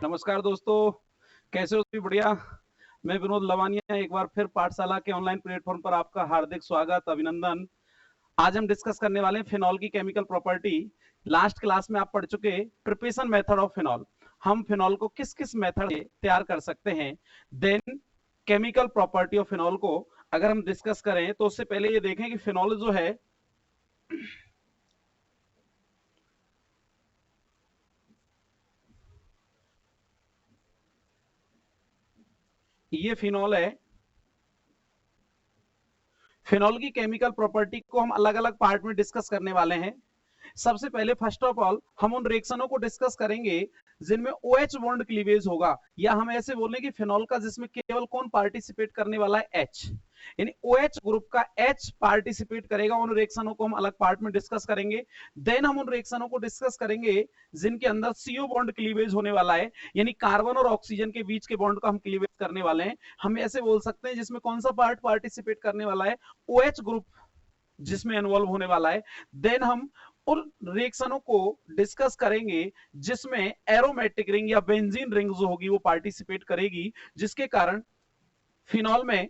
नमस्कार दोस्तों, कैसे हो? सभी बढ़िया। मैं विनोद लवानिया एक बार फिर पाठशाला के ऑनलाइन प्लेटफॉर्म पर आपका हार्दिक स्वागत, अभिनंदन। आज हम डिस्कस करने वाले हैं फिनॉल की केमिकल प्रॉपर्टी। लास्ट क्लास में आप पढ़ चुके प्रिपरेशन मेथड ऑफ फिनॉल। हम फिनॉल को किस किस मेथड से तैयार कर सकते हैं। Then chemical property of phenol को अगर हम डिस्कस करें तो उससे पहले ये देखें कि फिनॉल जो है ये फिनॉल है। फिनॉल की केमिकल प्रॉपर्टी को हम अलग अलग पार्ट में डिस्कस करने वाले हैं। सबसे पहले फर्स्ट ऑफ ऑल हम उन रिएक्शनों को डिस्कस करेंगे जिनमें OH बॉन्ड क्लीवेज होगा, या हम ऐसे बोलें कि फिनॉल का जिसमें केवल कौन पार्टिसिपेट करने वाला है, H। यानी OH ग्रुप का H पार्टिसिपेट करेगा। उन रिएक्शनों को हम अलग पार्ट में डिस्कस करेंगे। देन हम उन रिएक्शनों को डिस्कस करेंगे जिनके अंदर CO बॉन्ड क्लीवेज होने वाला है, यानी कार्बन और ऑक्सीजन के बीच के बॉन्ड को हम क्लीवेज करने वाले हैं। हम ऐसे बोल सकते हैं जिसमें कौन सा पार्ट पार्टिसिपेट करने वाला है, OH ग्रुप जिसमें इन्वॉल्व होने वाला है। देन हम उन रिएक्शनों को डिस्कस करेंगे जिसमें एरोमेटिक रिंग या बेंजीन रिंग जो होगी वो पार्टिसिपेट करेगी, जिसके कारण फिनॉल में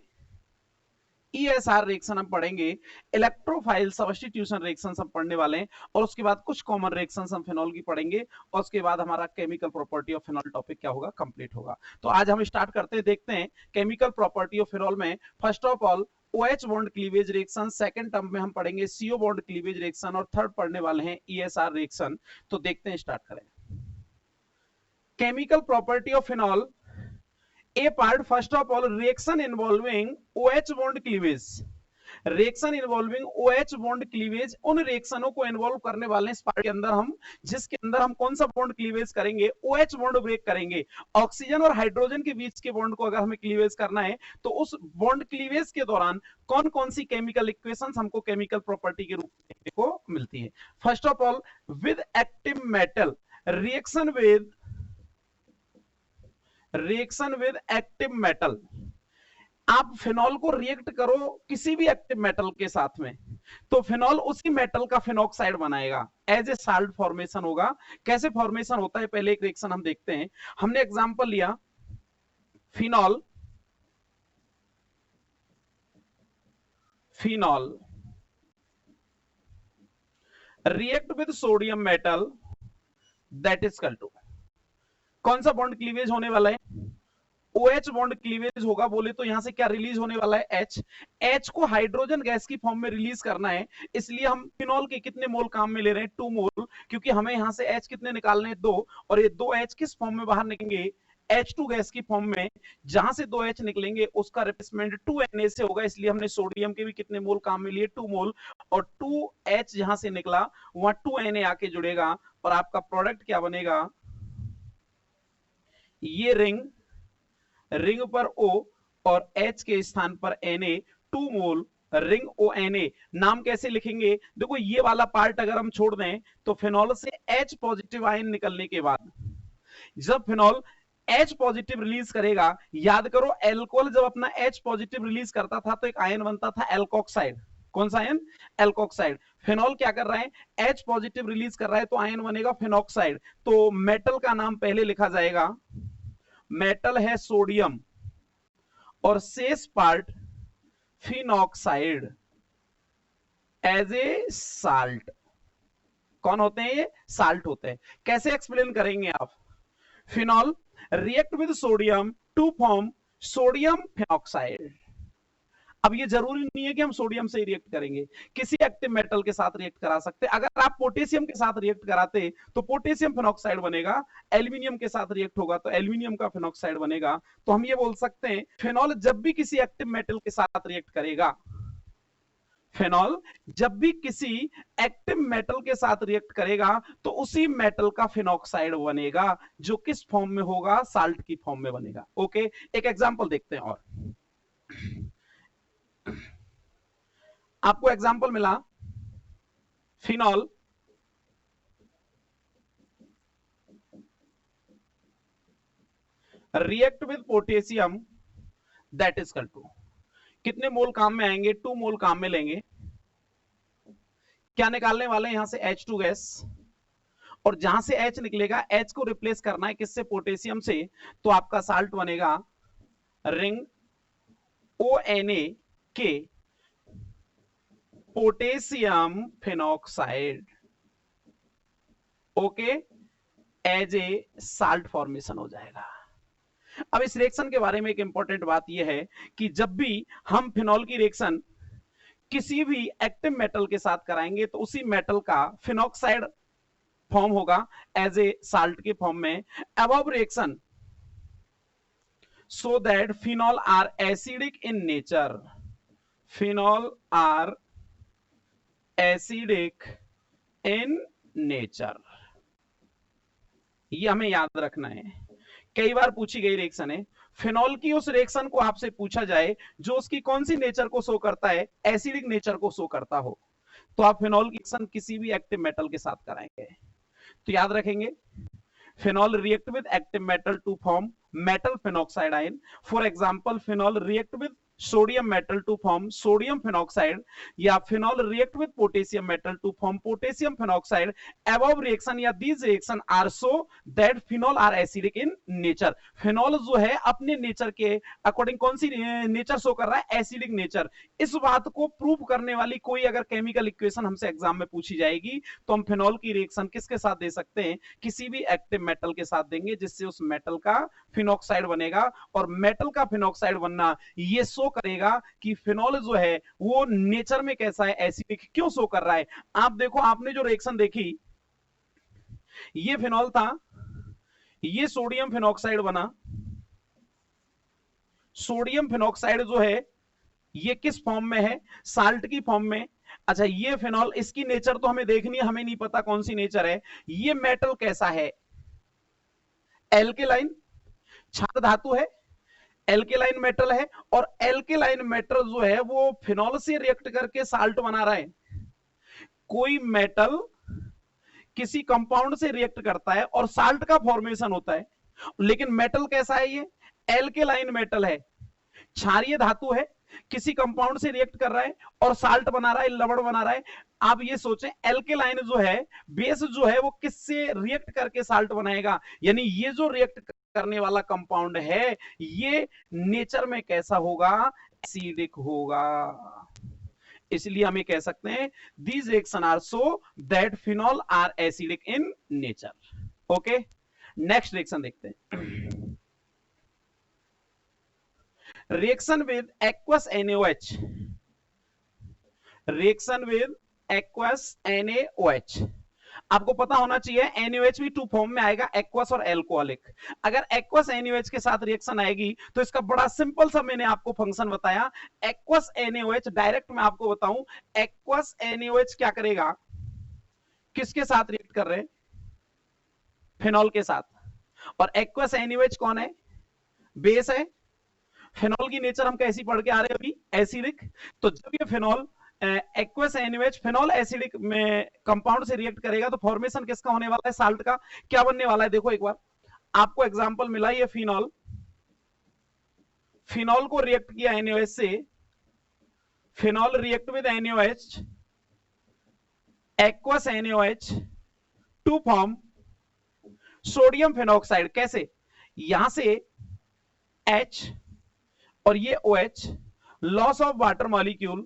ESR रिएक्शन हम पढ़ेंगे। इलेक्ट्रोफाइल सब्स्टिट्यूशन रिएक्शन हम पढ़ने वाले हैं, और उसके बाद कुछ कॉमन रिएक्शंस हम फिनॉल की पढ़ेंगे, और उसके बाद हमारा chemical property of phenol topic क्या होगा, कंप्लीट होगा। तो आज हम स्टार्ट करते हैं, देखते हैं केमिकल प्रॉपर्टी ऑफ फिनॉल में। First of all OH bond cleavage reaction, second term में हम पढ़ेंगे CO बॉन्ड क्लीवेज रिएक्शन, और थर्ड पढ़ने वाले हैं ESR रिएक्शन। तो देखते हैं, स्टार्ट करें। Chemical property of phenol A part, first of all, reaction involving OH bond cleavage। Reaction involving OH bond cleavage, उन रिएक्शनों को इन्वॉल्व करने वाले इस पार्ट के अंदर हम, जिसके अंदर हम कौन सा बॉन्ड क्लीवेज करेंगे, OH बॉन्ड ब्रेक करेंगे। ऑक्सीजन और हाइड्रोजन के बीच के बॉन्ड को अगर हमें क्लीवेज करना है तो उस बॉन्ड क्लीवेज के दौरान कौन कौन सी केमिकल इक्वेशंस हमको केमिकल प्रॉपर्टी के रूप में देखने को मिलती है। First of all, with active metal reaction with active metal. आप फिनॉल को रिएक्ट करो किसी भी एक्टिव मेटल के साथ में, तो फिनॉल उसी मेटल का फिनॉक्साइड बनाएगा, एज ए साल्ट फॉर्मेशन होगा। कैसे फॉर्मेशन होता है, पहले एक रिएक्शन हम देखते हैं। हमने एग्जांपल लिया, phenol react with sodium metal, that is कल टू, कौन सा बॉन्ड क्लीवेज होने वाला है, OH बॉन्ड क्लीवेज होगा। बोले तो यहां से क्या रिलीज होने वाला है, H को हाइड्रोजन गैस की फॉर्म में रिलीज करना है, इसलिए हम फिनॉल के कितने मोल काम में ले रहे हैं, 2 मोल, क्योंकि हमें यहां से H कितने निकालने हैं, 2, और ये 2 H किस फॉर्म में बाहर निकलेंगे, H2 गैस की फॉर्म में। जहां से 2 H निकलेंगे उसका रिप्लेसमेंट 2Na से होगा, इसलिए हमने सोडियम के भी कितने मोल काम में लिए, 2 मोल, और 2 H जहां से निकला वहां 2Na आके जुड़ेगा, और आपका प्रोडक्ट क्या बनेगा, ये रिंग पर O और H के स्थान पर Na, 2 मोल रिंग ONA। नाम कैसे लिखेंगे, देखो ये वाला पार्ट अगर हम छोड़ दें तो फिनॉल से H पॉजिटिव आयन निकलने के बाद, जब फिनॉल H पॉजिटिव रिलीज करेगा, याद करो एल्कोहल जब अपना H पॉजिटिव रिलीज करता था तो एक आयन बनता था एल्कोक्साइड। कौन सा आयन, एल्कोक्साइड। फिनॉल क्या कर रहा है, H पॉजिटिव रिलीज कर रहा है तो आयन बनेगा फिनॉक्साइड। तो मेटल का नाम पहले लिखा जाएगा, मेटल है सोडियम, और शेष part phenoxide as a salt. कौन होते हैं ये, साल्ट होते हैं। कैसे एक्सप्लेन करेंगे आप, phenol react with sodium to form sodium phenoxide. अब ये जरूरी नहीं है कि हम सोडियम से रिएक्ट करेंगे, किसी एक्टिव मेटल के साथ रिएक्ट करा सकते हैं। अगर आप पोटेशियम के साथ रिएक्ट कराते तो पोटेशियम फिनॉक्साइड बनेगा, एल्यूमिनियम के साथ रिएक्ट होगा तो एल्यूमिनियम का फिनॉक्साइड बनेगा। तो हम ये बोल सकते हैं फिनॉल जब भी किसी एक्टिव मेटल के साथ रिएक्ट करेगा, फिनॉल जब भी किसी एक्टिव मेटल के साथ रिएक्ट करेगा तो उसी मेटल का फिनॉक्साइड बनेगा, जो किस फॉर्म में होगा, साल्ट की फॉर्म में बनेगा। ओके, एक एग्जांपल देखते हैं। और आपको एग्जांपल मिला, phenol react with potassium, that is कल टू, कितने मोल काम में आएंगे, 2 मोल काम में लेंगे। क्या निकालने वाले हैं यहां से, H2 गैस, और जहां से H निकलेगा, H को रिप्लेस करना है किससे, पोटेशियम से, तो आपका साल्ट बनेगा रिंग ONA के potassium phenoxide, okay, as a salt formation हो जाएगा। अब इस रिएक्शन के बारे में एक इंपॉर्टेंट बात यह है कि जब भी हम फिनॉल की रिएक्शन किसी भी एक्टिव मेटल के साथ कराएंगे तो उसी मेटल का फिनॉक्साइड फॉर्म होगा एज ए साल्ट के फॉर्म में। Above reaction so that phenol are acidic in nature, phenol are acidic in nature, ये हमें याद रखना है। कई बार पूछी गई रिएक्शन है, फिनॉल की उस रिएक्शन को आपसे पूछा जाए जो उसकी कौन सी नेचर को शो करता है, एसिडिक नेचर को शो करता हो, तो आप फिनॉल की रिएक्शन किसी भी एक्टिव मेटल के साथ कराएंगे तो याद रखेंगे, phenol react with active metal to form metal phenoxide ion. For example, phenol react with sodium metal to form sodium phenoxide, या phenol react with potassium metal to form potassium phenoxide. Above reaction या these reaction are so that phenol are acidic in nature. phenol जो है अपने nature के according कौन see nature show कर रहा है, एसिडिक नेचर। इस बात को प्रूव करने वाली कोई अगर केमिकल इक्वेशन हमसे एग्जाम में पूछी जाएगी तो हम फिनॉल की रिएक्शन किसके साथ दे सकते हैं, किसी भी एक्टिव मेटल के साथ देंगे, जिससे उस मेटल का फिनॉक्साइड बनेगा। और मेटल का फिनॉक्साइड बनना ये शो करेगा कि फिनॉल जो है वो नेचर में कैसा है, एसिडिक क्यों शो कर रहा है। आप देखो, आपने जो रिएक्शन देखी, ये फिनॉल था, ये सोडियम फिनॉक्साइड बना। सोडियम फिनॉक्साइड जो है ये किस फॉर्म में है, साल्ट की फॉर्म में। अच्छा, ये फिनॉल, इसकी नेचर तो हमें देखनी है, हमें नहीं पता कौन सी नेचर है। ये मेटल कैसा है, एल्केलाइन, क्षार धातु है, एल्केलाइन मेटल है। और एल्केलाइन मेटल जो है वो फिनॉल से रिएक्ट करके साल्ट बना रहा है। कोई मेटल किसी कंपाउंड से रिएक्ट करता है और साल्ट का फॉर्मेशन होता है, लेकिन मेटल कैसा है, ये एल्केलाइन मेटल है, क्षारीय धातु है, किसी कंपाउंड से रिएक्ट कर रहा है और साल्ट बना रहा है, लवण बना रहा है। आप ये सोचें, एल्केलाइन जो है, बेस जो है वो किससे रिएक्ट करके साल्ट बनाएगा, यानी ये जो रिएक्ट करने वाला कंपाउंड है ये नेचर में कैसा होगा, एसिडिक होगा। इसलिए हम ये कह सकते हैं these reaction are so that phenol are acidic in nature. Okay, next reaction देखते हैं। Reaction with aqueous NaOH, reaction with aqueous NaOH। आपको पता होना चाहिए NaOH भी टू फॉर्म में आएगा, एक्वस और एल्कोहलिक। अगर एक्वस NaOH के साथ रिएक्शन आएगी तो इसका बड़ा सिंपल सा मैंने आपको फंक्शन बताया। एक्वस NaOH, डायरेक्ट मैं आपको बताऊं, एक्वस NaOH क्या करेगा, किसके साथ रिएक्ट कर रहे हैं, फिनॉल के साथ। और एक्वस NaOH कौन है, बेस है। फिनॉल की नेचर हम कैसी पढ़ के आ रहे हैं अभी, एसिडिक। तो जब ये phenol aqueous NaOH phenol acidic में कंपाउंड से रिएक्ट करेगा तो फॉर्मेशन किसका होने वाला है, साल्ट का। क्या बनने वाला है, देखो एक बार आपको एग्जांपल मिला, ये फिनॉल, फिनॉल को रिएक्ट किया NaOH से, phenol react with NaOH, aqueous NaOH to form sodium phenoxide. कैसे, यहां से H और ये OH, loss of water molecule,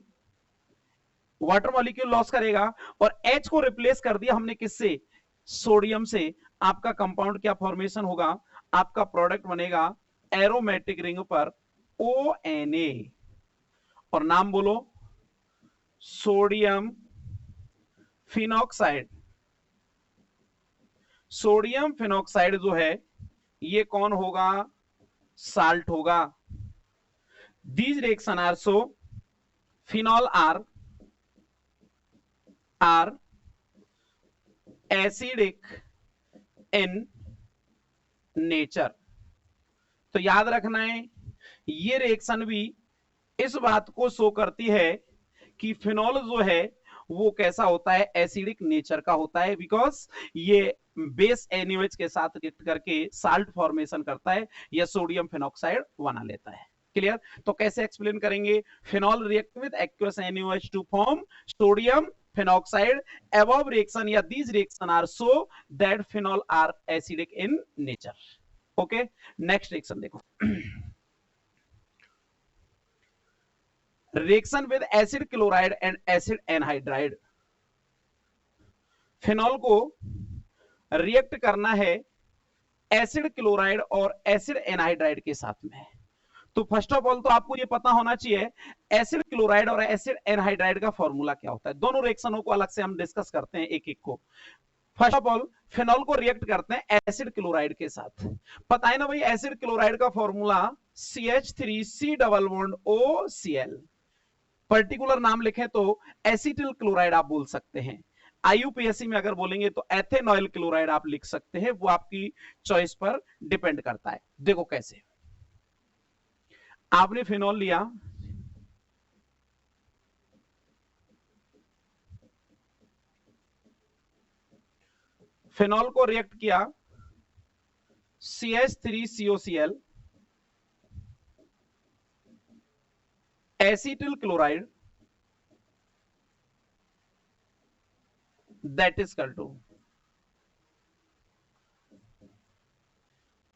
water molecule loss करेगा और H को रिप्लेस कर दिया हमने किससे, सोडियम से। आपका कंपाउंड क्या फॉर्मेशन होगा, आपका प्रोडक्ट बनेगा एरोमेटिक रिंग पर ONA, और नाम बोलो सोडियम फिनॉक्साइड। सोडियम फिनॉक्साइड जो है ये कौन होगा, साल्ट होगा। These reaction are so phenol are acidic in nature। तो याद रखना है, ये रिएक्शन भी इस बात को शो करती है कि फिनॉल जो है वो कैसा होता है, एसिडिक नेचर का होता है, बिकॉज ये बेस NaOH के साथ रिएक्ट करके साल्ट फॉर्मेशन करता है या सोडियम फिनॉक्साइड बना लेता है। क्लियर। तो कैसे एक्सप्लेन करेंगे, phenol react with aqueous NaOH to form sodium phenoxide. Above reaction या these reaction are so that phenol are acidic in nature. Okay, next reaction देखो. Reaction with acid chloride and acid anhydride. Phenol को react करना है acid chloride और acid anhydride के साथ में. तो फर्स्ट ऑफ ऑल तो आपको ये पता होना चाहिए एसिड क्लोराइड और एसिड एनहाइड्राइड का फॉर्मूला क्या होता है. दोनों रिएक्शनों को अलग से हम डिस्कस करते हैं एक एक को. फर्स्ट ऑफ ऑल फिनॉल को रिएक्ट करते हैं एसिड क्लोराइड के साथ. पता है ना भाई एसिड क्लोराइड का formula CH3C double bond OCl. Particular नाम लिखें तो एसिटिल क्लोराइड आप बोल सकते हैं. IUPAC में अगर बोलेंगे तो एथेनॉइल क्लोराइड आप लिख सकते हैं. वो आपकी चॉइस पर डिपेंड करता है. देखो कैसे. आपने फिनॉल लिया, फिनॉल को रिएक्ट किया CH3COCl acetyl chloride that is equal to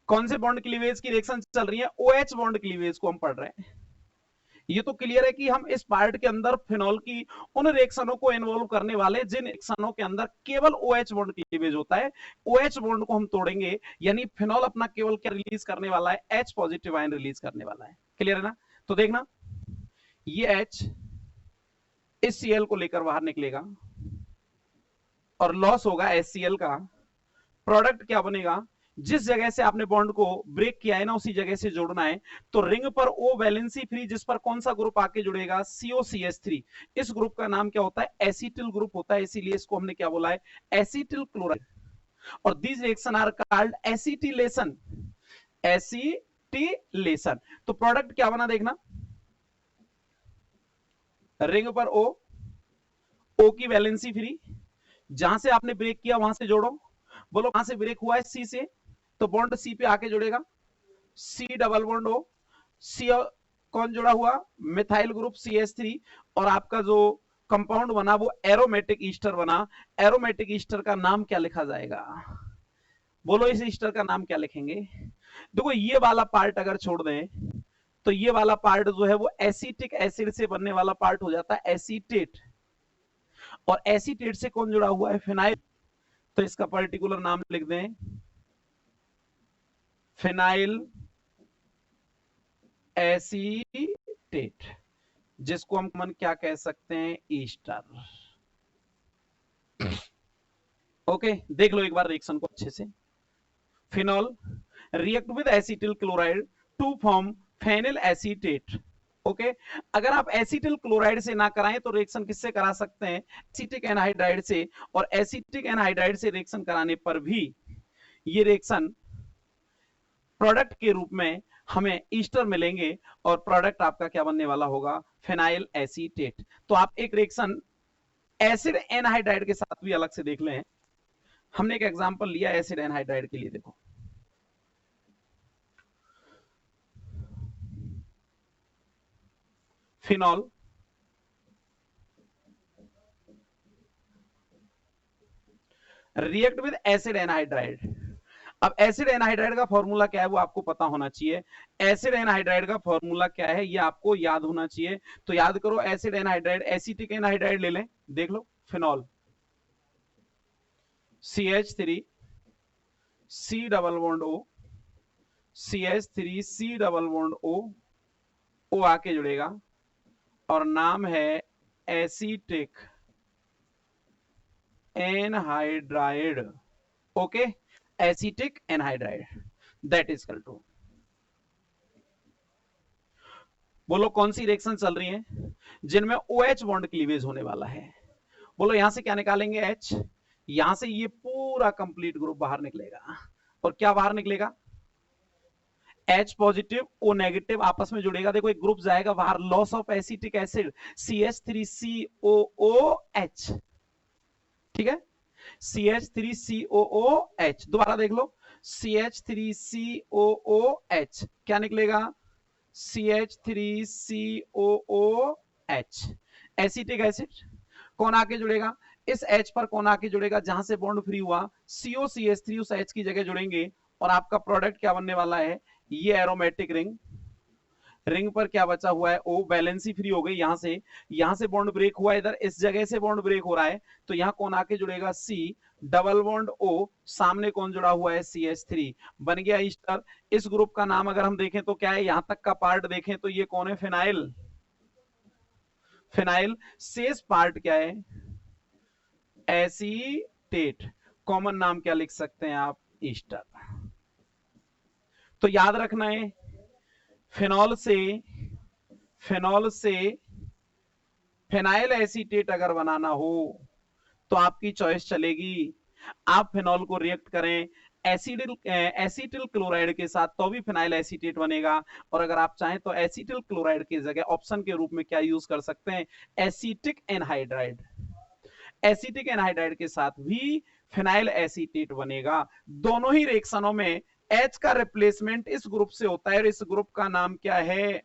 कौन से बॉन्ड क्लीवेज की रिएक्शन चल रही है? OH बॉन्ड क्लीवेज को हम पढ़ रहे हैं. ये तो क्लियर है कि हम इस पार्ट के अंदर फिनॉल की उन रिएक्शनों को इन्वॉल्व करने वाले जिन रिएक्शनों के अंदर केवल OH बॉन्ड क्लीवेज होता है. OH बॉन्ड को हम तोड़ेंगे यानी फिनॉल अपना केवल क्या रिलीज करने वाला है? H पॉजिटिव आयन रिलीज करने वाला है. क्लियर है ना? तो देखना ये H इस Cl को लेकर बाहर निकलेगा और लॉस होगा HCl का. प्रोडक्ट क्या बनेगा? जिस जगह से आपने बॉन्ड को ब्रेक किया है ना उसी जगह से जोड़ना है. तो रिंग पर O वैलेंसी फ्री जिस पर कौन सा ग्रुप आके जुड़ेगा? COCH3. इस ग्रुप का नाम क्या होता है? एसिटिल ग्रुप होता है. इसीलिए इसको हमने क्या बोला है? Acetyl chloride. और these reaction are called acetylation. Acetylation. तो प्रोडक्ट क्या बना देखना. रिंग पर O की वैलेंसी फ्री, जहां से आपने ब्रेक किया वहां से जोड़ो. बोलो कहां से ब्रेक हुआ है? C से. तो बॉन्ड C पे आके जुड़ेगा. C double bond O. C कौन जुड़ा हुआ? Methyl group CH3. और आपका जो कंपाउंड बना वो एरोमेटिक ईस्टर बना. एरोमेटिक ईस्टर का नाम क्या लिखा जाएगा? बोलो इस ईस्टर का नाम क्या लिखेंगे? देखो ये वाला पार्ट अगर छोड़ दें तो ये वाला पार्ट जो है वो एसिटिक एसिड से बनने वाला पार्ट हो जाता है एसीटेट. और एसीटेट से कौन जुड़ा हुआ है? फिनाइल. तो इसका पर्टिकुलर नाम लिख दें फिनाइल एसीटेट, जिसको हम कॉमन क्या कह सकते हैं? ईस्टर. ओके, देख लो एक बार रिएक्शन को अच्छे से. Phenol react with acetyl chloride to form phenyl acetate. Okay, अगर आप एसिटिल क्लोराइड से ना कराएं तो रिएक्शन किससे करा सकते हैं? एसिटिक एनहाइड्राइड से. और एसिटिक एनहाइड्राइड से रिएक्शन कराने पर भी ये रिएक्शन प्रोडक्ट के रूप में हमें ईस्टर मिलेंगे और प्रोडक्ट आपका क्या बनने वाला होगा? Phenyl acetate. तो आप एक रिएक्शन एसिड एनहाइड्राइड के साथ भी अलग से देख लें. हमने एक एग्जांपल लिया एसिड एनहाइड्राइड के लिए. देखो phenol react with acid anhydride. अब एसिड एनहाइड्राइड का फॉर्मूला क्या है वो आपको पता होना चाहिए. एसिड एनहाइड्राइड का फॉर्मूला क्या है ये आपको याद होना चाहिए. तो याद करो एसिड एनहाइड्राइड, एसिटिक एनहाइड्राइड ले लें. देख लो phenol CH3 C double bond O, CH3C double bond O आके जुड़ेगा और नाम है acetic anhydride. Okay, acetic anhydride that is equal to. बोलो कौन सी रिएक्शन चल रही है जिनमें OH बॉन्ड क्लीवेज होने वाला है? बोलो यहां से क्या निकालेंगे? H. यहां से ये पूरा कंप्लीट ग्रुप बाहर निकलेगा. और क्या बाहर निकलेगा? H पॉजिटिव O नेगेटिव आपस में जुड़ेगा. देखो एक ग्रुप जाएगा बाहर. Loss of acetic acid CH3COOH. ठीक है, CH3COOH. दोबारा देख लो CH3COOH. क्या निकलेगा? CH3COOH. एसिटिक एसिड कौन आके जुड़ेगा, इस H पर कौन आके जुड़ेगा, जहां से बॉन्ड फ्री हुआ COCH3 उस H की जगह जुड़ेंगे और आपका प्रोडक्ट क्या बनने वाला है, ये एरोमेटिक रिंग। रिंग पर क्या बचा हुआ है, O बैलेंस ही फ्री हो गई, यहां से बॉन्ड ब्रेक हुआ, इधर इस जगह से बॉन्ड ब्रेक हो रहा है, तो यहां कौन आके जुड़ेगा, C डबल बॉन्ड O, सामने कौन जुड़ा हुआ है, CH3 बन गया ईस्टर। इस ग्रुप का नाम अगर हम देखें तो क्या है, यहां तक का पार्ट देखें तो ये कौन है, फिनाइल। फिनाइल शेष पार्ट क्या है, एसीटेट, कॉमन नाम क्या लिख सकते हैं आप, ईस्टर। तो याद रखना है, फिनॉल से फिनाइल एसीटेट अगर बनाना हो तो आपकी चॉइस चलेगी, आप फिनॉल को रिएक्ट करें एसिटिल क्लोराइड के साथ तो भी फिनाइल एसीटेट बनेगा, और अगर आप चाहें तो एसिटिल क्लोराइड की जगह ऑप्शन के रूप में क्या यूज कर सकते हैं, एसिटिक एनहाइड्राइड। एसिटिक एनहाइड्राइड के साथ भी फिनाइल एसीटेट बनेगा। दोनों ही रिएक्शनों में H का रिप्लेसमेंट इस ग्रुप से होता है और इस ग्रुप का नाम क्या है,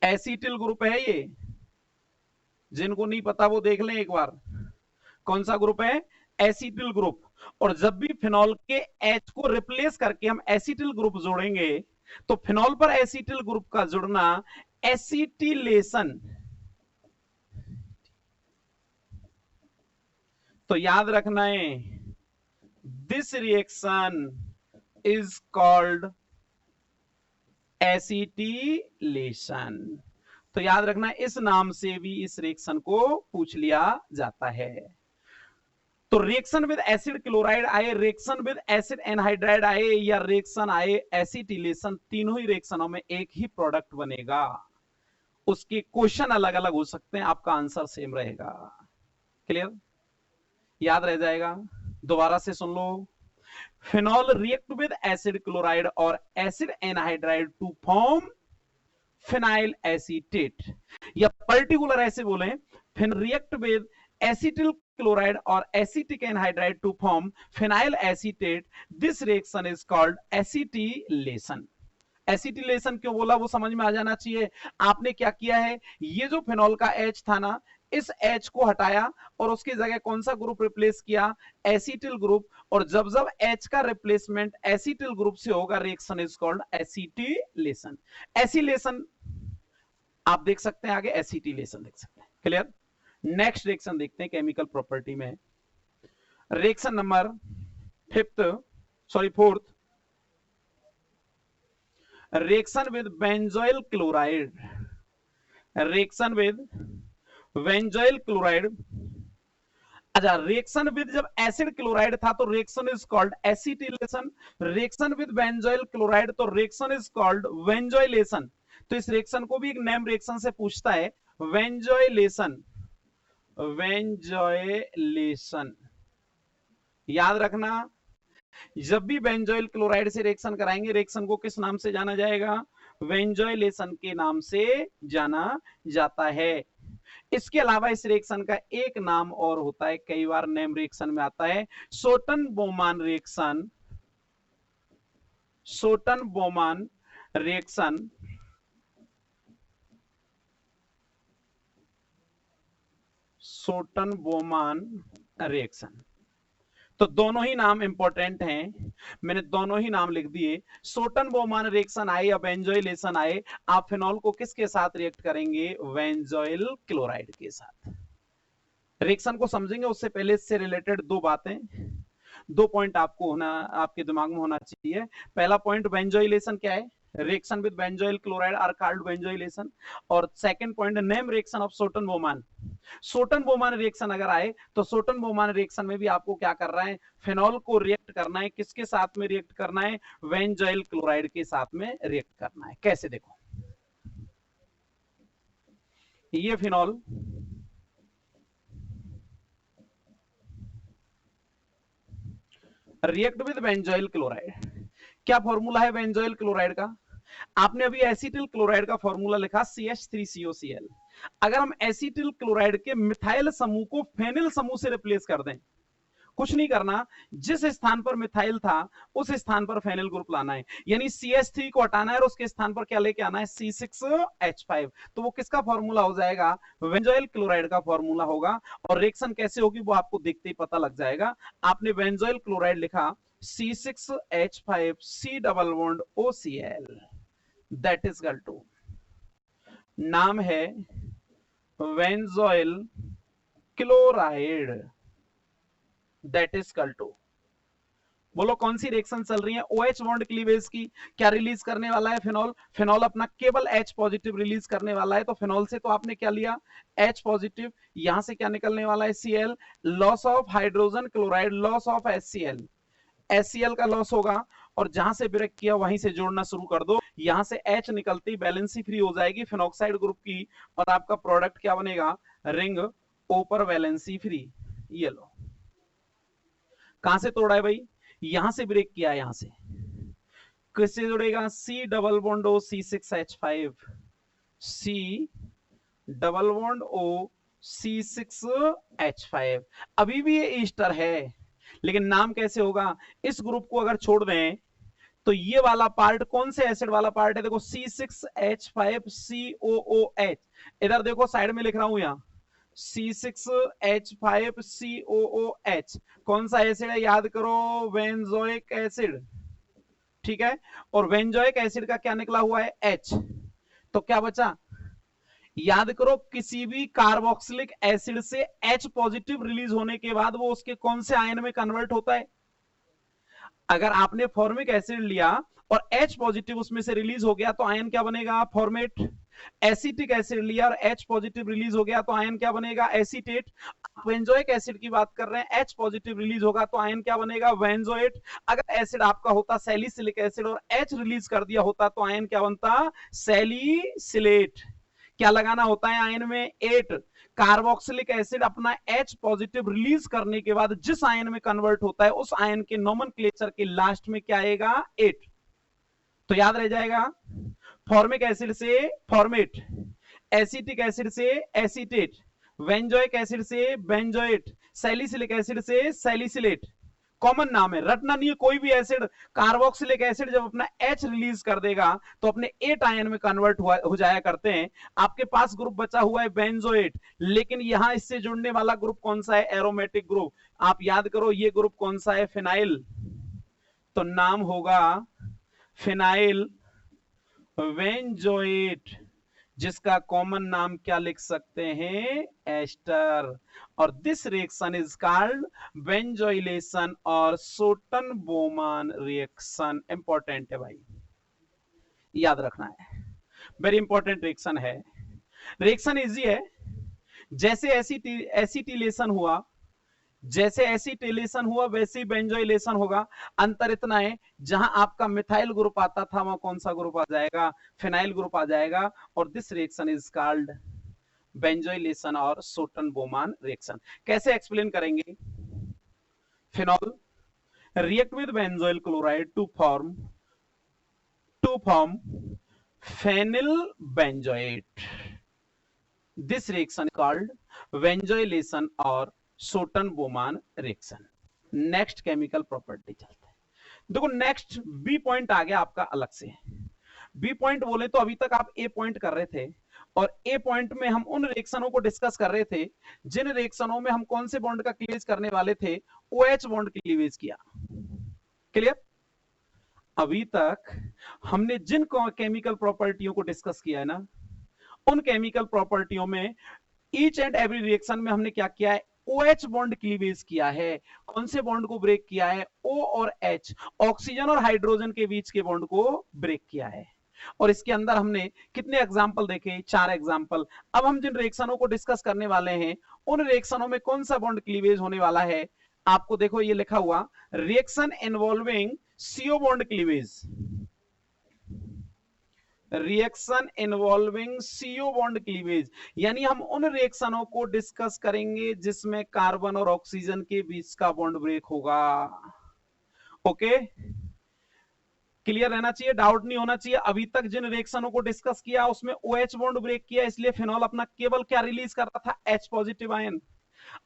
एसिटिल ग्रुप है ये। जिनको नहीं पता वो देख लें एक बार, कौन सा ग्रुप है, एसिटिल ग्रुप। और जब भी फिनॉल के H को रिप्लेस करके हम एसिटिल ग्रुप जोड़ेंगे तो फिनॉल पर एसिटिल ग्रुप का जुड़ना एसिटिलेशन। तो याद रखना है, this reaction is called acetylation. तो याद रखना इस नाम से भी इस रिएक्शन को पूछ लिया जाता है। तो रिएक्शन विद एसिड क्लोराइड आए, रिएक्शन विद एसिड एनहाइड्राइड आए, या रिएक्शन आए एसिटिलेशन, तीनों ही रिएक्शनों में एक ही प्रोडक्ट बनेगा। उसके क्वेश्चन अलग अलग हो सकते हैं, आपका आंसर सेम रहेगा। क्लियर, याद रह जाएगा, दोबारा से सुन लो। Phenol react with acid chloride और acid anhydride to form phenyl acetate, या पर्टिकुलर ऐसे बोले, फिन रिएक्ट विद एसिटिल क्लोराइड और acetic anhydride to form phenyl acetate, this reaction is called acetylation. Acetylation क्यों बोला वो समझ में आ जाना चाहिए। आपने क्या किया है, ये जो फिनॉल का H था ना, इस H को हटाया और उसकी जगह कौन सा ग्रुप रिप्लेस किया, एसिटिल ग्रुप। और जब जब H का रिप्लेसमेंट एसिटिल ग्रुप से होगा, reaction is called acetylation. Acylation आप देख सकते हैं आगे, एसिटिलेशन देख सकते हैं। क्लियर, नेक्स्ट रिएक्शन देखते हैं केमिकल प्रॉपर्टी में। Reaction number fourth, reaction with benzoyl chloride. Reaction with benzoyl chloride, अच्छा रिएक्शन विद जब एसिड क्लोराइड था तो reaction is called acetylation, reaction with benzoyl chloride तो रिएक्शन इज कॉल्ड वेंजोइलेशन। तो इस रिएक्शन को भी एक नेम रिएक्शन से पूछता है, वेंजोइलेशन। वेंजोइलेशन याद रखना, जब भी बेंजोइल क्लोराइड से रिएक्शन कराएंगे, रिएक्शन को किस नाम से जाना जाएगा, वेंजोइलेशन के नाम से जाना जाता है। इसके अलावा इस रिएक्शन का एक नाम और होता है, कई बार नेम रिएक्शन में आता है, Schotten Baumann reaction. Schotten Baumann reaction, Schotten Baumann reaction. तो दोनों ही नाम इंपॉर्टेंट हैं, मैंने दोनों ही नाम लिख दिए। सोटन बोमान रिएक्शन आए या बेंजोइलेशन आए, आप फिनॉल को किसके साथ रिएक्ट करेंगे, बेंजोइल क्लोराइड के साथ। रिएक्शन को समझेंगे उससे पहले इससे रिलेटेड दो बातें, दो पॉइंट आपको होना, आपके दिमाग में होना चाहिए। पहला पॉइंट, बेंजोइलेशन क्या है, reaction with benzoyl chloride are called benzoylation. और second point, name reaction of Schotten Baumann. Schotten Baumann reaction अगर आए तो सोटन बोमान रिएक्शन में भी आपको क्या कर रहा है, फिनॉल को रिएक्ट करना है, किसके साथ में रिएक्ट करना है, बेंजोइल क्लोराइड के साथ में रिएक्ट करना है। कैसे, देखो ये phenol react with benzoyl chloride, क्या फॉर्मूला है बेंजोइल क्लोराइड का, आपने अभी एसिटिल क्लोराइड का फॉर्मूला लिखा CH3COCl। अगर हम एसिटिल क्लोराइड के मिथाइल समूह को फेनिल समूह से रिप्लेस कर दें, कुछ नहीं करना, जिस स्थान पर मिथाइल था उस स्थान पर फेनिल ग्रुप लाना है, यानी CH3 को हटाना है और उसके स्थान पर क्या लेके आना है, C6H5। तो वो किसका फॉर्मूला हो जाएगा, बेंजोइल क्लोराइड का फॉर्मूला होगा। और रिएक्शन कैसे होगी वो आपको देखते ही पता लग जाएगा। आपने बेंजोइल क्लोराइड लिखा C6H5 C double bond OCl, that is equal to, नाम है benzoyl chloride, that is equal to, बोलो कौन सी रिएक्शन चल रही है, OH बॉन्ड क्लीवेज की। क्या रिलीज करने वाला है, फिनॉल। फिनॉल अपना केवल H पॉजिटिव रिलीज करने वाला है, तो फिनॉल से तो आपने क्या लिया, H पॉजिटिव। यहां से क्या निकलने वाला है, Cl, loss of hydrogen chloride, loss of HCl, HCl का लॉस होगा, और जहां से ब्रेक किया वहीं से जोड़ना शुरू कर दो। यहां से H निकलती वैलेंसी फ्री हो जाएगी फिनॉक्साइड ग्रुप की, और आपका प्रोडक्ट क्या बनेगा, रिंग O पर वैलेंसी फ्री। ये लो, कहां से तोड़ा है भाई, यहां से ब्रेक किया है, यहां से किससे जुड़ेगा, C double bond O C6H5, C double bond O C6H5। अभी भी ये ईस्टर है, लेकिन नाम कैसे होगा, इस ग्रुप को अगर छोड़ दें तो ये वाला पार्ट कौन से एसिड वाला पार्ट है, देखो C6H5COOH, इधर देखो साइड में लिख रहा हूं, यहां C6H5COOH कौन सा एसिड है, याद करो, बेंजोइक एसिड, ठीक है। और बेंजोइक एसिड का क्या निकला हुआ है, H, तो क्या बचा, याद करो, किसी भी कार्बोक्सिलिक एसिड से H पॉजिटिव रिलीज होने के बाद वो उसके कौन से आयन में कन्वर्ट होता है, अगर आपने फॉर्मिक एसिड लिया और H पॉजिटिव उसमें से रिलीज हो गया तो आयन क्या बनेगा, फॉर्मेट। एसिटिक एसिड लिया और H पॉजिटिव रिलीज हो गया तो आयन क्या बनेगा, एसीटेट। बेंजोइक एसिड की बात कर रहे हैं, H पॉजिटिव रिलीज होगा तो आयन क्या बनेगा, बेंजोएट। अगर एसिड आपका होता सैलिसिलिक एसिड और H रिलीज कर दिया होता तो आयन क्या बनता, सैलिसिलेट। क्या लगाना होता है आयन में, 8। कार्बोक्सिलिक एसिड अपना H पॉजिटिव रिलीज करने के बाद जिस आयन में कन्वर्ट होता है उस आयन के नोमेनक्लेचर के लास्ट में क्या आएगा, 8। तो याद रह जाएगा, फॉर्मिक एसिड से फॉर्मेट, एसिटिक एसिड से एसीटेट, बेंजोइक एसिड से बेंजोएट, सैलिसिलिक एसिड से सैलिसिलेट। कॉमन नाम है, रटना नहीं है कोई भी एसिड। कार्बोक्सिलिक एसिड जब अपना H रिलीज कर देगा तो अपने 8 आयन में कन्वर्ट हो जाया करते हैं। आपके पास ग्रुप बचा हुआ है बेंजोएट, लेकिन यहां इससे जुड़ने वाला ग्रुप कौन सा है, एरोमेटिक ग्रुप। आप याद करो ये ग्रुप कौन सा है, फिनाइल, तो नाम होगा फिनाइल बेंजोएट, जिसका कॉमन नाम क्या लिख सकते हैं, एस्टर। और this reaction is called benzoylation और सोटन बोमान रिएक्शन। इंपॉर्टेंट है भाई, याद रखना है, वेरी इंपॉर्टेंट रिएक्शन है। रिएक्शन इजी है, जैसे एसिटिलेशन हुआ, जैसे एसिटिलेशन हुआ वैसे ही बेंजोइलेशन होगा। अंतर इतना है, जहां आपका मिथाइल ग्रुप आता था वहां कौन सा ग्रुप आ जाएगा, फिनाइल ग्रुप आ जाएगा। और this reaction is called benzoylation और सोटन बोमान रिएक्शन। कैसे एक्सप्लेन करेंगे, phenol react with benzoyl chloride to form phenyl benzoate. This reaction called benzoylation और Schotten Baumann reaction. Next chemical property चलते हैं। देखो नेक्स्ट बी पॉइंट आ गया आपका अलग से। बी पॉइंट बोले तो अभी तक आप ए पॉइंट कर रहे थे, और ए पॉइंट में हम उन रिएक्शनों को डिस्कस कर रहे थे जिन रिएक्शनों में हम कौन से बॉन्ड का क्लीवेज करने वाले थे, OH बॉन्ड क्लीवेज किया। क्लियर, अभी तक हमने जिन केमिकल प्रॉपर्टियों को डिस्कस किया है ना, उन केमिकल प्रॉपर्टियों में ईच एंड एवरी रिएक्शन में हमने क्या किया है, OH बॉन्ड क्लीवेज किया है। कौन से बॉन्ड को ब्रेक किया है, O और H, ऑक्सीजन और हाइड्रोजन के बीच के बॉन्ड को ब्रेक किया है। और इसके अंदर हमने कितने एग्जाम्पल देखे, 4 एग्जाम्पल। अब हम जिन रिएक्शनों को डिस्कस करने वाले हैं उन रिएक्शनों में कौन सा बॉन्ड क्लीवेज होने वाला है, आपको देखो ये लिखा हुआ, reaction involving CO bond cleavage, reaction involving CO bond cleavage, यानी हम उन रिएक्शनों को डिस्कस करेंगे जिसमें कार्बन और ऑक्सीजन के बीच का बॉन्ड ब्रेक होगा। ओके, क्लियर रहना चाहिए, डाउट नहीं होना चाहिए। अभी तक जिन रिएक्शनों को डिस्कस किया उसमें OH बॉन्ड ब्रेक किया, इसलिए फिनॉल अपना केवल क्या रिलीज कर रहा था, H पॉजिटिव आयन।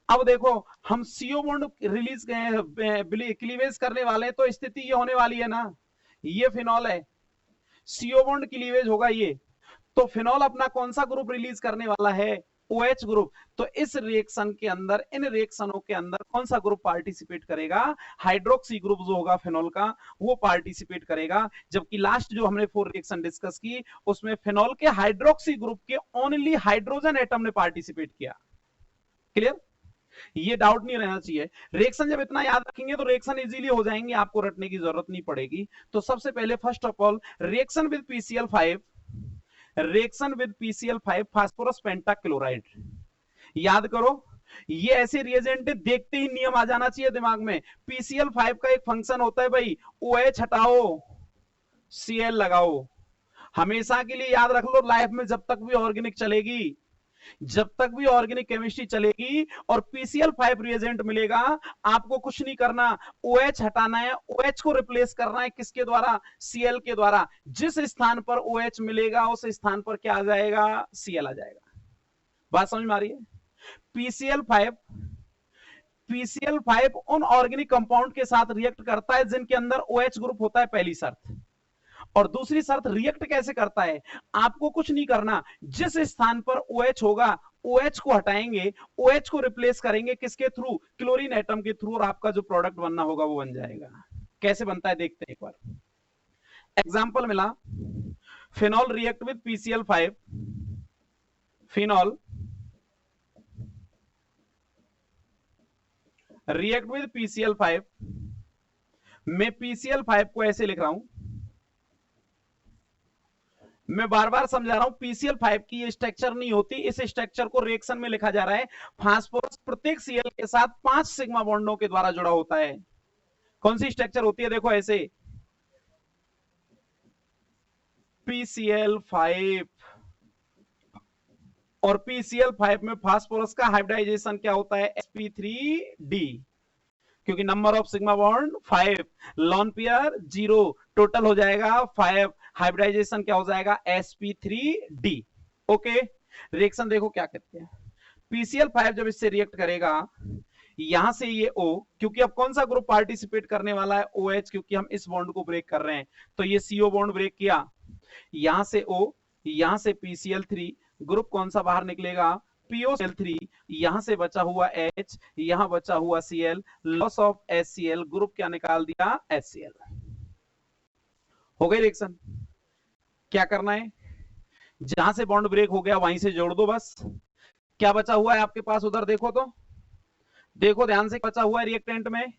अब देखो हम CO बॉन्ड रिलीज क्लीवेज करने वाले हैं, तो स्थिति ये होने वाली है ना, ये फिनॉल है, CO बॉन्ड क्लीवेज होगा ये, तो फिनॉल अपना कौन सा ग्रुप रिलीज करने वाला है, OH ग्रुप। तो इस रिएक्शन के अंदर, इन रिएक्शनों के अंदर कौन सा ग्रुप पार्टिसिपेट करेगा, हाइड्रोक्सी ग्रुप जो होगा फिनॉल का वो पार्टिसिपेट करेगा। जबकि लास्ट जो हमने 4 रिएक्शन डिस्कस की उसमें फिनॉल के हाइड्रोक्सी ग्रुप के ओनली हाइड्रोजन एटम ने पार्टिसिपेट किया। क्लियर, ये डाउट नहीं रहना चाहिए। रिएक्शन जब इतना याद रखेंगे तो रिएक्शन इजीली हो जाएंगे, आपको रटने की जरूरत नहीं पड़ेगी। तो सबसे पहले first of all reaction with PCl5, reaction with PCl5 phosphorus pentachloride. याद करो ये ऐसे रिएजेंट देखते ही नियम आ जाना चाहिए दिमाग में। PCl5 का एक फंक्शन होता है भाई, OH हटाओ Cl लगाओ। हमेशा के लिए याद रख लो, लाइफ में जब तक भी ऑर्गेनिक चलेगी, जब तक भी ऑर्गेनिक केमिस्ट्री चलेगी और PCl5 रिएजेंट मिलेगा, आपको कुछ नहीं करना, OH हटाना है, OH को रिप्लेस करना है किसके द्वारा, Cl के द्वारा। जिस स्थान पर OH मिलेगा उस स्थान पर क्या आ जाएगा, Cl आ जाएगा। बात समझ में आ रही है। PCl5 उन ऑर्गेनिक कंपाउंड के साथ रिएक्ट करता है जिनके अंदर OH ग्रुप होता है, पहली शर्त। और दूसरी शर्त रिएक्ट कैसे करता है, आपको कुछ नहीं करना, जिस स्थान पर OH होगा OH को हटाएंगे, OH को रिप्लेस करेंगे किसके थ्रू, क्लोरीन एटम के थ्रू, और आपका जो प्रोडक्ट बनना होगा वो बन जाएगा। कैसे बनता है देखते हैं एक बार। एग्जांपल मिला, phenol react with PCl5, phenol react with PCl5, मैं PCl5 को ऐसे लिख रहा हूं, मैं बार बार समझा रहा हूं, PCl5 की ये स्ट्रक्चर नहीं होती, इस स्ट्रक्चर को रिएक्शन में लिखा जा रहा है। फास्फोरस प्रत्येक Cl के साथ 5 सिग्मा बॉन्डों के द्वारा जुड़ा होता है। कौन सी स्ट्रक्चर होती है, देखो ऐसे, PCl5, और PCl5 में फास्फोरस का हाइब्रिडाइजेशन क्या होता है, sp3d, क्योंकि number of sigma bond 5, lone pair 0, total हो जाएगा 5, हाइब्रिडाइजेशन क्या हो जाएगा, sp3d। ओके, रिएक्शन देखो क्या कहते हैं। PCl5 जब इससे रिएक्ट करेगा, यहां से ये O, क्योंकि अब कौन सा ग्रुप पार्टिसिपेट करने वाला है, OH, क्योंकि हम इस बॉन्ड को ब्रेक कर रहे हैं, तो ये CO बॉन्ड ब्रेक किया, यहां से O, यहां से PCl3, ग्रुप कौन सा बाहर निकलेगा, POCl3, यहां से बचा हुआ H, यहां बचा हुआ Cl, loss of HCl, group क्या निकाल दिया, HCl। हो गई रिएक्शन। क्या करना है, जहां से बॉन्ड ब्रेक हो गया वहीं से जोड़ दो बस। क्या बचा हुआ है आपके पास उधर, देखो तो, देखो ध्यान से, बचा हुआ है रिएक्टेंट में,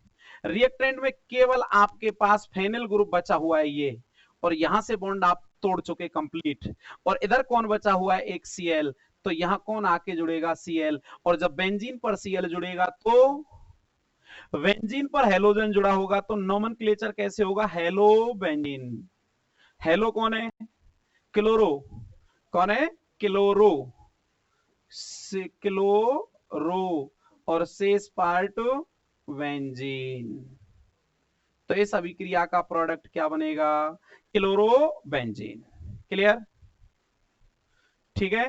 रिएक्टेंट में केवल आपके पास फेनिल ग्रुप बचा हुआ है ये, और यहां से बॉन्ड आप तोड़ चुके कंप्लीट, और इधर कौन बचा हुआ है, एक Cl, तो यहां कौन आके जुड़ेगा, Cl, और जब बेंजीन पर Cl जुड़ेगा तो बेंजीन पर हेलोजन जुड़ा होगा, तो नोमेनक्लेचर कैसे होगा, हेलो बेंजीन। हेलो कौन है, क्लोरो, कौन है, क्लोरो, क्लोरो, और शेष पार्ट बेंजीन, तो इस अभिक्रिया का प्रोडक्ट क्या बनेगा, क्लोरोबेंजीन। क्लियर, ठीक है।